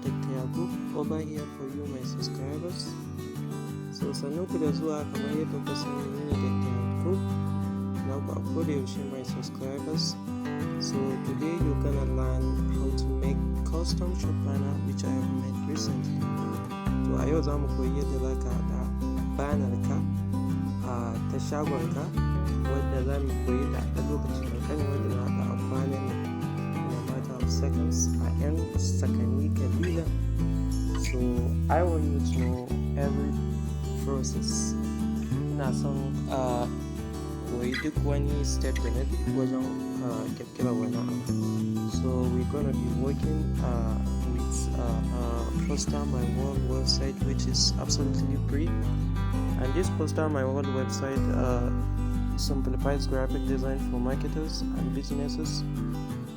Dr. Yakub over here for you my subscribers. So sannunku da zuwa, kamar yadda kuka sani ni ne Dr. Yakub, naku a koda yaushe my subscribers. So today you're gonna learn how to make custom shop banner which I have made recently. To a yau za mu koyi yadda za ka haɗa banner ka ta shagonka, wadda za mu koyi da a lokacin kankani wadda na haɗa a kwanan in a matter of seconds, a 'yan sakanni kalilan. So I want you to know every process. Ina son koyi duk wani step da na bi wajen kirkira wani abu. So we're gonna be working with Poster My World website, which is absolutely free. And this Poster My World website simplifies graphic design for marketers and businesses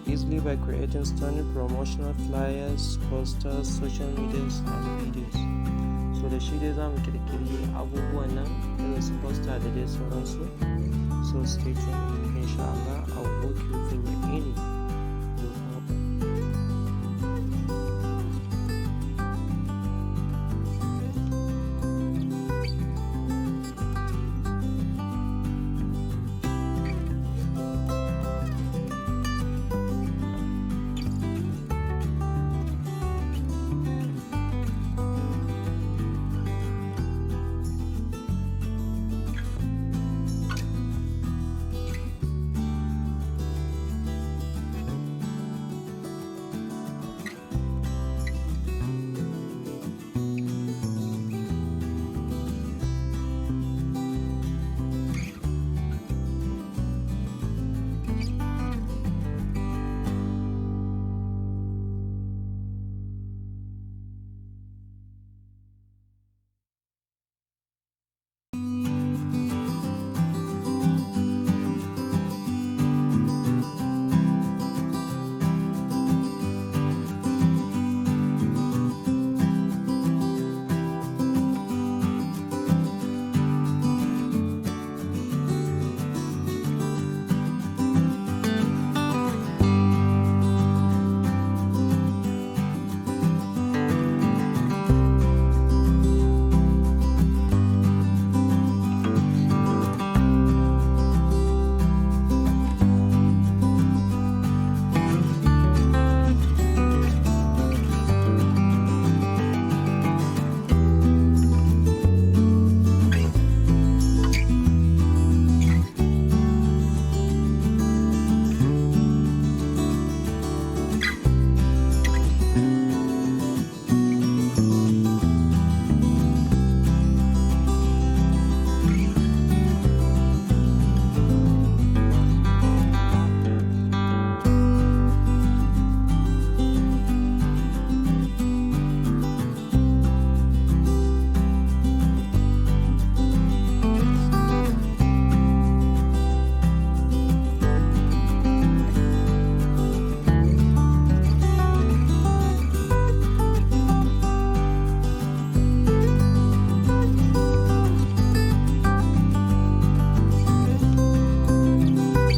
easily by creating stunning promotional flyers, posters, social medias, and videos. So da shi dai za mu kirkiri abubuwan nan irin su poster da dai sauransu. So stay tuned, inshallah I'll walk you through any.